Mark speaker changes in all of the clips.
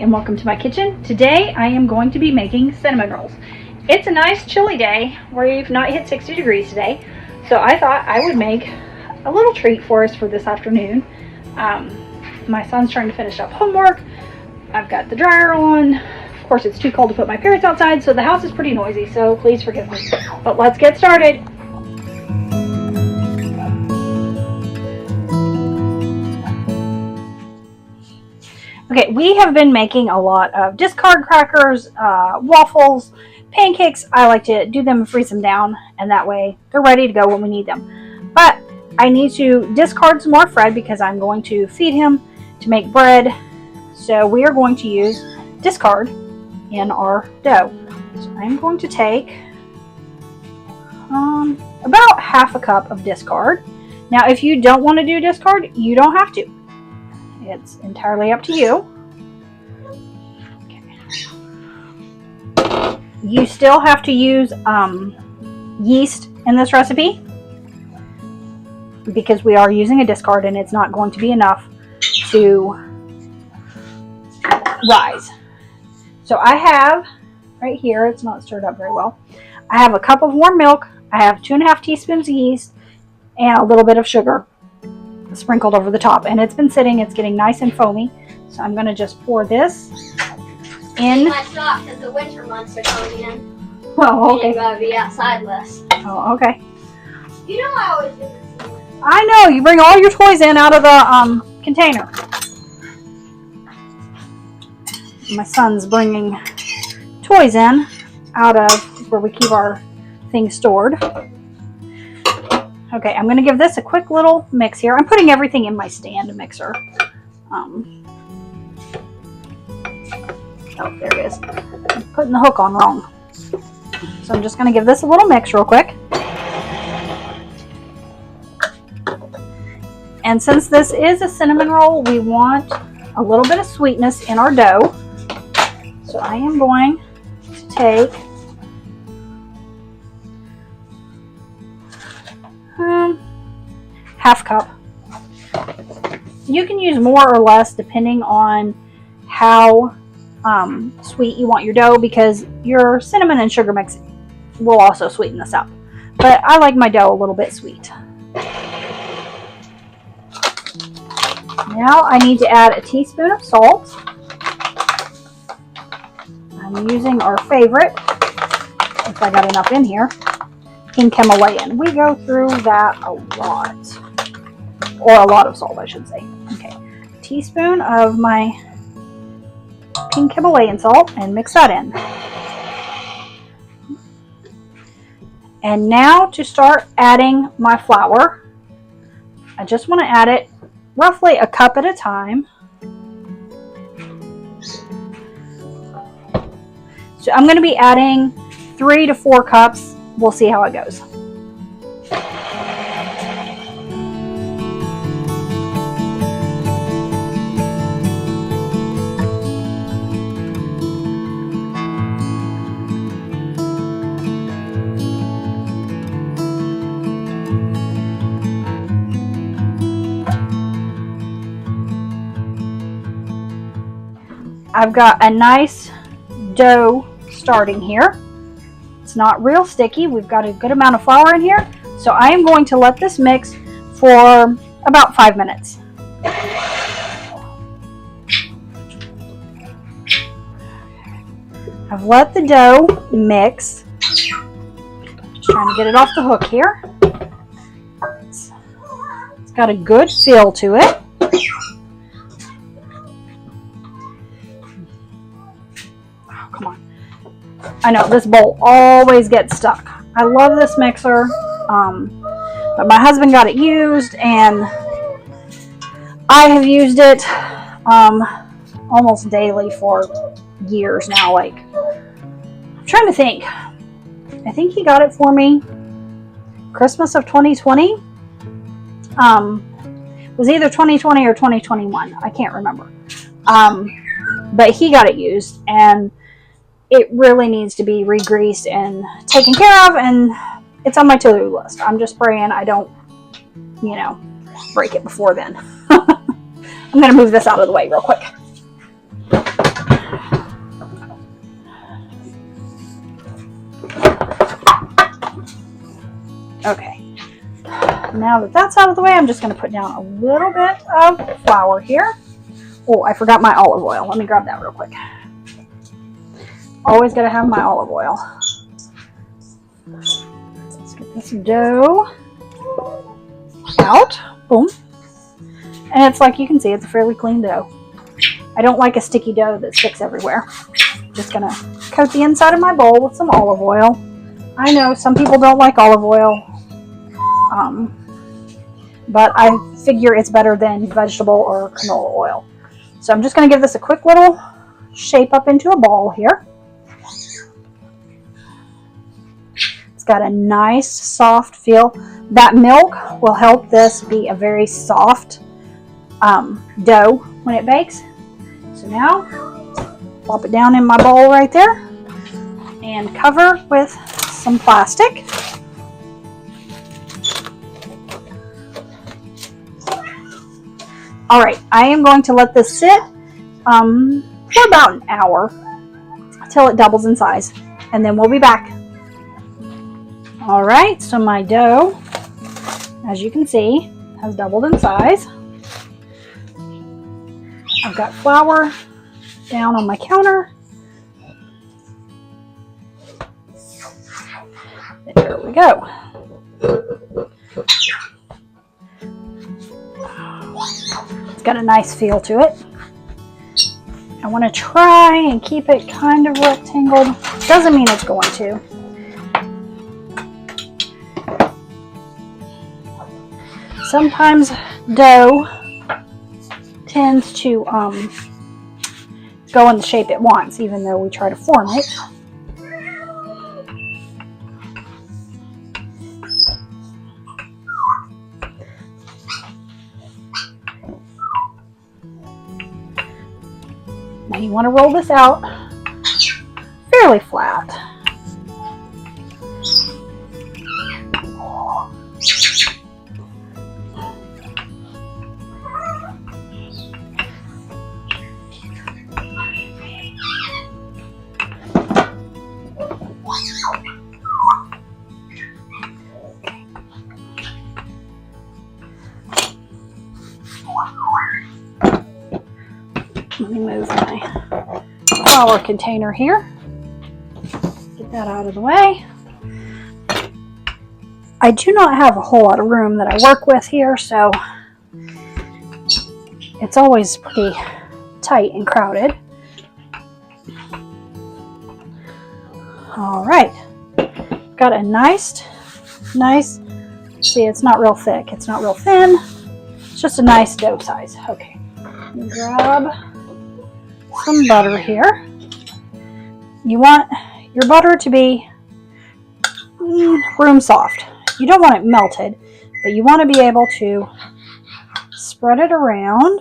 Speaker 1: and welcome to my kitchen. Today I am going to be making cinnamon rolls. It's a nice chilly day. We've not hit 60 degrees today, so I thought I would make a little treat for us for this afternoon. My son's trying to finish up homework. I've got the dryer on. Of course, it's too cold to put my parents outside, so the house is pretty noisy, so please forgive me. But let's get started. Okay, we have been making a lot of discard crackers, waffles, pancakes. I like to do them and freeze them down, and that way they're ready to go when we need them. But I need to discard some more Fred because I'm going to feed him to make bread. So we are going to use discard in our dough. So I'm going to take about half a cup of discard. Now, if you don't want to do discard, you don't have to. It's entirely up to you. Okay. You still have to use yeast in this recipe because we are using a discard and it's not going to be enough to rise. So I have right here, it's not stirred up very well. I have a cup of warm milk. I have 2.5 teaspoons of yeast and a little bit of sugar sprinkled over the top, and it's been sitting. It's getting nice and foamy, so I'm going to just pour this in.
Speaker 2: My sock because the winter months are coming in.
Speaker 1: Oh, okay.
Speaker 2: You gotta be outside less.
Speaker 1: Oh, okay.
Speaker 2: You know I always do this.
Speaker 1: I know, you bring all your toys in out of the container. My son's bringing toys in out of where we keep our things stored. Okay, I'm going to give this a quick little mix here. I'm putting everything in my stand mixer. Oh, there it is. I'm putting the hook on wrong. So I'm just going to give this a little mix real quick. And since this is a cinnamon roll, we want a little bit of sweetness in our dough. So I am going to take half cup. You can use more or less depending on how sweet you want your dough, because your cinnamon and sugar mix will also sweeten this up. But I like my dough a little bit sweet. Now I need to add a teaspoon of salt. I'm using our favorite, if I got enough in here, Pink Himalayan. We go through that a lot. Or a lot of salt, I should say. Okay, a teaspoon of my Pink Himalayan salt, and mix that in. And now to start adding my flour. I just want to add it roughly a cup at a time. So I'm going to be adding 3 to 4 cups. We'll see how it goes. I've got a nice dough starting here. It's not real sticky. We've got a good amount of flour in here. So I am going to let this mix for about 5 minutes. I've let the dough mix. Just trying to get it off the hook here. It's got a good feel to it. Come on. I know this bowl always gets stuck. I love this mixer, but my husband got it used, and I have used it almost daily for years now. Like, I'm trying to think. I think he got it for me Christmas of 2020. It was either 2020 or 2021. I can't remember. But he got it used, and it really needs to be re-greased and taken care of, and it's on my to-do list. I'm just praying I don't, break it before then. I'm going to move this out of the way real quick. Okay. Now that that's out of the way, I'm just going to put down a little bit of flour here. Oh, I forgot my olive oil. Let me grab that real quick. Always got to have my olive oil. Let's get this dough out. Boom. And it's like you can see, it's a fairly clean dough. I don't like a sticky dough that sticks everywhere. Just going to coat the inside of my bowl with some olive oil. I know some people don't like olive oil. But I figure it's better than vegetable or canola oil. So I'm just going to give this a quick little shape up into a ball here. It's got a nice soft feel. That milk will help this be a very soft dough when it bakes. So now, plop it down in my bowl right there and cover with some plastic. All right, I am going to let this sit for about an hour until it doubles in size, and then we'll be back. All right, so my dough, as you can see, has doubled in size. I've got flour down on my counter. There we go. It's got a nice feel to it. I want to try and keep it kind of rectangled. Doesn't mean it's going to. Sometimes dough tends to go in the shape it wants, even though we try to form it. Now you want to roll this out fairly flat. Let me move my flour container here. Get that out of the way. I do not have a whole lot of room that I work with here, so it's always pretty tight and crowded. All right, got a nice, see, it's not real thick, it's not real thin, it's just a nice dough size. Okay, grab some butter here. You want your butter to be room soft. You don't want it melted, but you want to be able to spread it around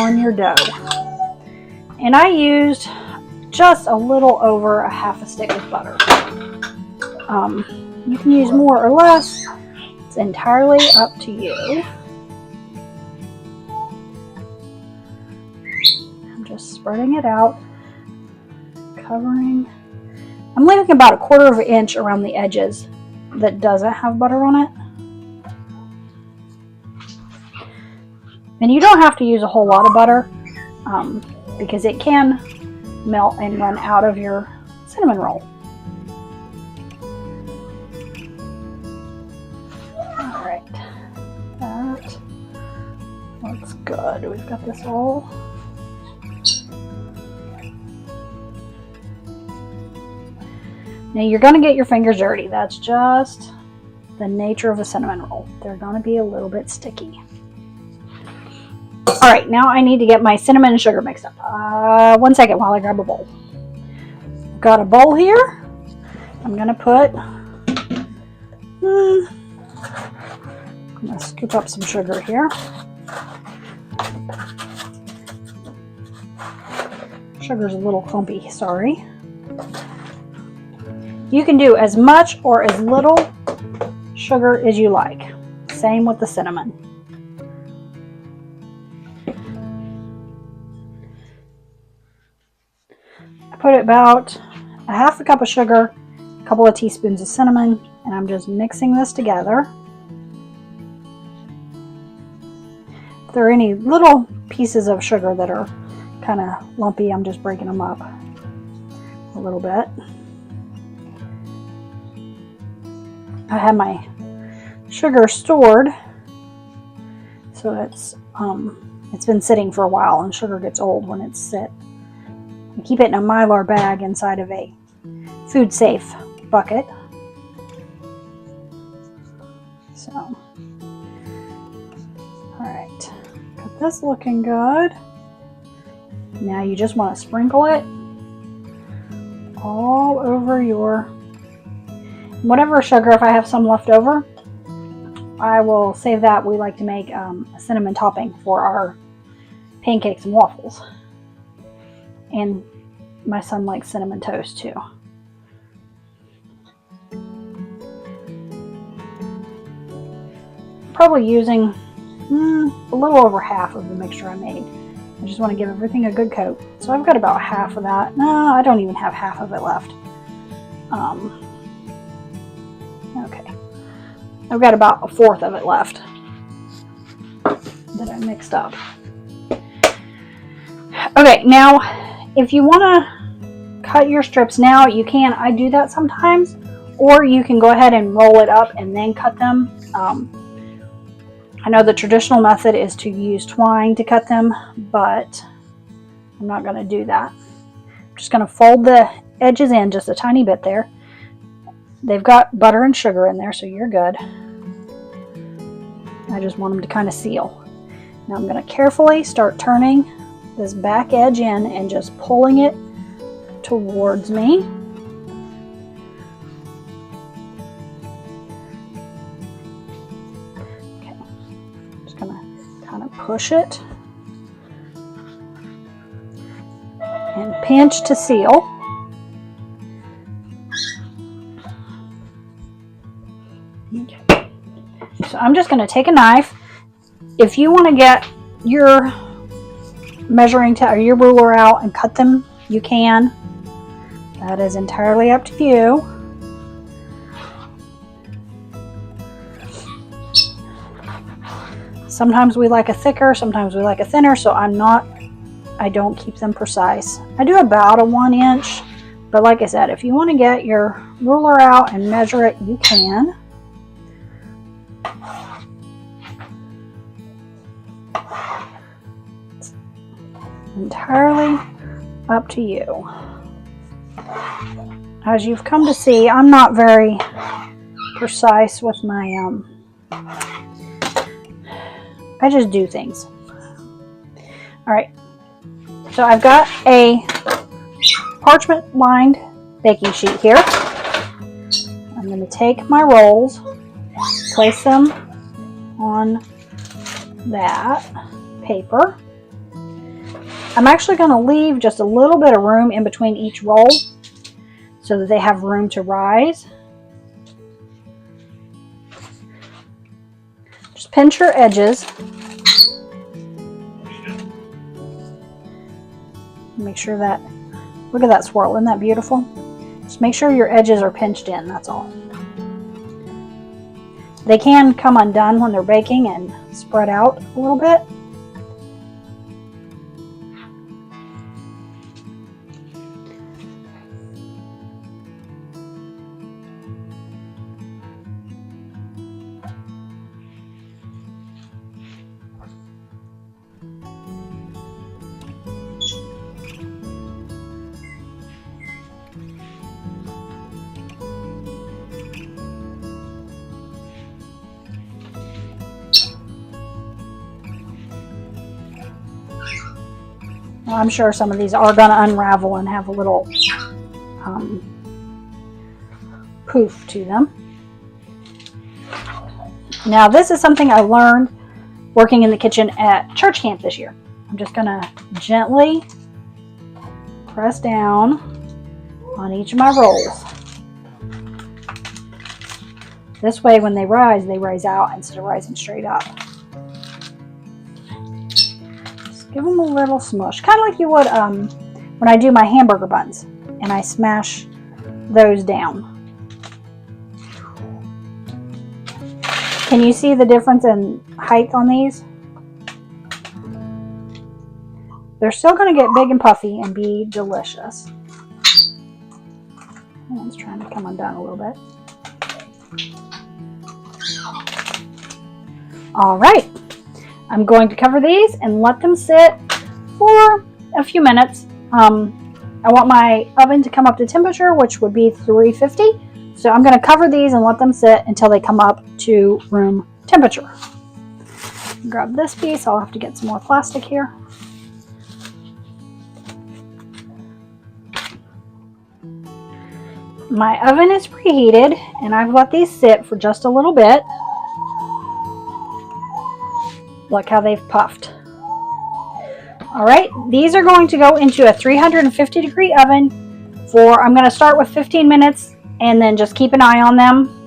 Speaker 1: on your dough. And I used just a little over a half a stick of butter. You can use more or less. It's entirely up to you. I'm just spreading it out, covering. I'm leaving about 1/4 inch around the edges that doesn't have butter on it. And you don't have to use a whole lot of butter because it can melt and run out of your cinnamon roll. All right, that looks good. We've got this all. Now you're going to get your fingers dirty. That's just the nature of a cinnamon roll. They're going to be a little bit sticky. All right, now I need to get my cinnamon and sugar mixed up. 1 second while I grab a bowl. I've got a bowl here. I'm going to put, I'm going to scoop up some sugar here. Sugar's a little clumpy, sorry. You can do as much or as little sugar as you like. Same with the cinnamon. I put about a half a cup of sugar a couple of teaspoons of cinnamon, and I'm just mixing this together. If there are any little pieces of sugar that are kind of lumpy, I'm just breaking them up a little bit. I have my sugar stored, so it's been sitting for a while, and sugar gets old when it's sit. I keep it in a Mylar bag inside of a food safe bucket. So, alright, got this looking good. Now you just want to sprinkle it all over your whatever sugar. If I have some left over, I will save that. We like to make a cinnamon topping for our pancakes and waffles. And my son likes cinnamon toast too. Probably using a little over half of the mixture I made. I just want to give everything a good coat. So I've got about half of that. No, I don't even have half of it left. Okay. I've got about a fourth of it left that I mixed up. Okay, now if you want to cut your strips now, you can. I do that sometimes. Or you can go ahead and roll it up and then cut them. I know the traditional method is to use twine to cut them, but I'm not going to do that. I'm just going to fold the edges in just a tiny bit there. They've got butter and sugar in there, so you're good. I just want them to kind of seal. Now I'm going to carefully start turning this back edge in and just pulling it towards me. Push it and pinch to seal. Okay. So I'm just going to take a knife. If you want to get your measuring tape or your ruler out and cut them, you can. That is entirely up to you. Sometimes we like a thicker, sometimes we like a thinner, so I don't keep them precise. I do about a 1 inch, but like I said, if you want to get your ruler out and measure it, you can. It's entirely up to you. As you've come to see, I'm not very precise with my I just do things. Alright, so I've got a parchment lined baking sheet here. I'm going to take my rolls, place them on that paper. I'm actually going to leave just a little bit of room in between each roll so that they have room to rise. Just pinch your edges. Make sure that, look at that swirl, isn't that beautiful? Just make sure your edges are pinched in, that's all. They can come undone when they're baking and spread out a little bit. I'm sure some of these are going to unravel and have a little poof to them. Now this is something I learned working in the kitchen at church camp this year. I'm just going to gently press down on each of my rolls. This way when they rise out instead of rising straight up. Give them a little smush, kind of like you would when I do my hamburger buns and I smash those down. Can you see the difference in height on these? They're still going to get big and puffy and be delicious. It's trying to come undone a little bit. All right, I'm going to cover these and let them sit for a few minutes. I want my oven to come up to temperature, which would be 350. So I'm going to cover these and let them sit until they come up to room temperature. Grab this piece. I'll have to get some more plastic here. My oven is preheated and I've let these sit for just a little bit. Look how they've puffed. All right, these are going to go into a 350 degree oven for, I'm going to start with 15 minutes and then just keep an eye on them.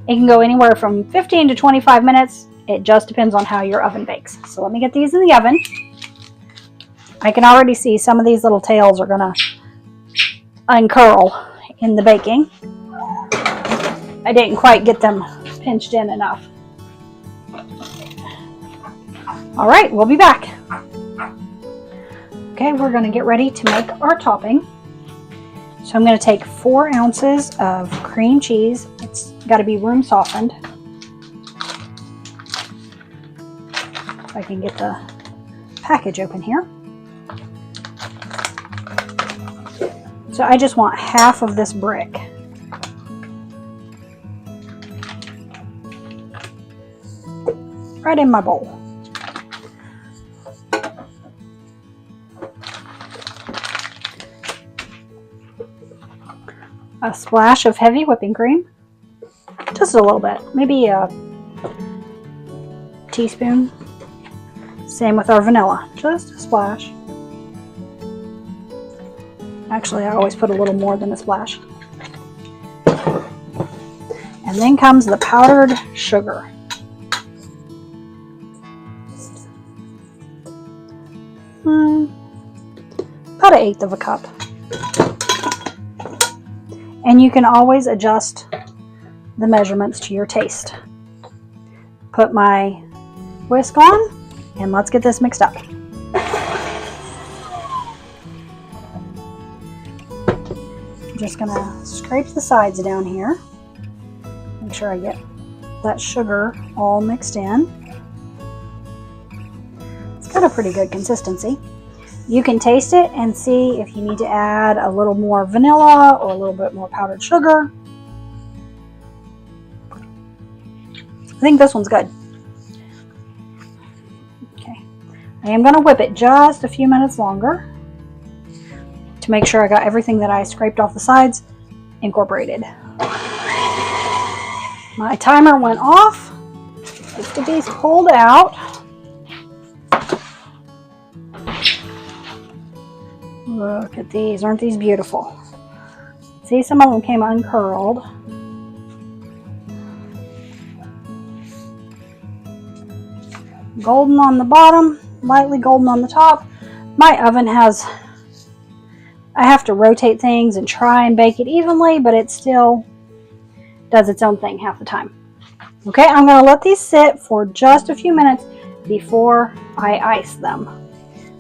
Speaker 1: It can go anywhere from 15 to 25 minutes. It just depends on how your oven bakes. So let me get these in the oven. I can already see some of these little tails are going to uncurl in the baking. I didn't quite get them pinched in enough. All right, we'll be back. Okay, we're going to get ready to make our topping. So I'm going to take 4 ounces of cream cheese. It's got to be room softened. If I can get the package open here. So I just want half of this brick. Right in my bowl. A splash of heavy whipping cream. Just a little bit. Maybe a teaspoon. Same with our vanilla. Just a splash. Actually, I always put a little more than a splash. And then comes the powdered sugar. About 1/8 of a cup. And you can always adjust the measurements to your taste. Put my whisk on and let's get this mixed up. I'm just gonna scrape the sides down here. Make sure I get that sugar all mixed in. It's got a pretty good consistency. You can taste it and see if you need to add a little more vanilla or a little bit more powdered sugar. I think this one's good. Okay, I am going to whip it just a few minutes longer to make sure I got everything that I scraped off the sides incorporated. My timer went off. Let's get these pulled out. Look at these. Aren't these beautiful? See, some of them came uncurled. Golden on the bottom, lightly golden on the top. My oven has, I have to rotate things and try and bake it evenly, but it still does its own thing half the time. Okay, I'm going to let these sit for just a few minutes before I ice them.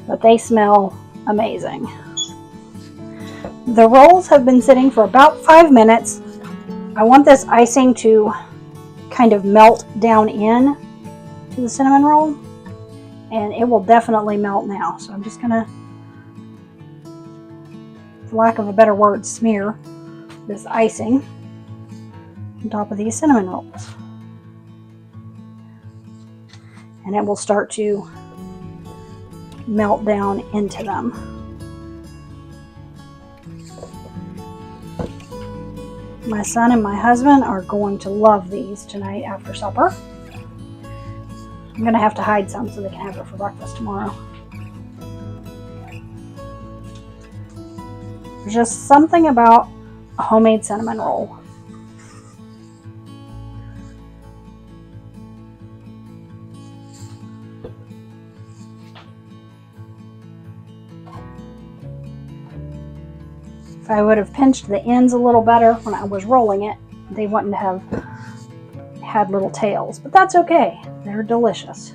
Speaker 1: But they smell amazing. The rolls have been sitting for about 5 minutes. I want this icing to kind of melt down in to the cinnamon roll, and it will definitely melt now. So I'm just gonna, for lack of a better word, smear this icing on top of these cinnamon rolls, and it will start to melt down into them. My son and my husband are going to love these tonight after supper. I'm going to have to hide some so they can have it for breakfast tomorrow. There's just something about a homemade cinnamon roll. If I would have pinched the ends a little better when I was rolling it, they wouldn't have had little tails, but that's okay. They're delicious.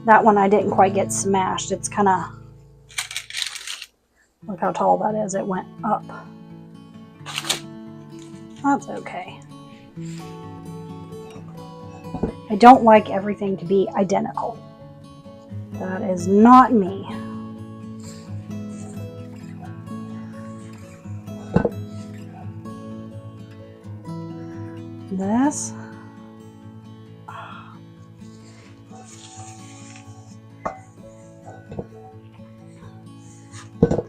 Speaker 1: That one I didn't quite get smashed. It's kind of, look how tall that is. It went up. That's okay. I don't like everything to be identical. That is not me. This.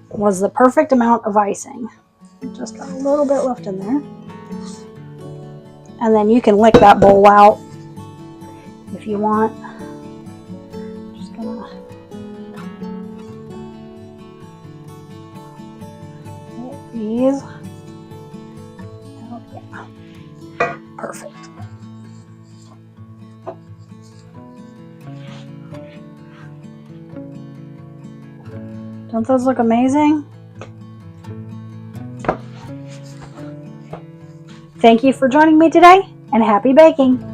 Speaker 1: Was the perfect amount of icing. Just got a little bit left in there. And then you can lick that bowl out if you want. Just gonna get these. Oh, yeah. Perfect. Don't those look amazing? Thank you for joining me today, and happy baking!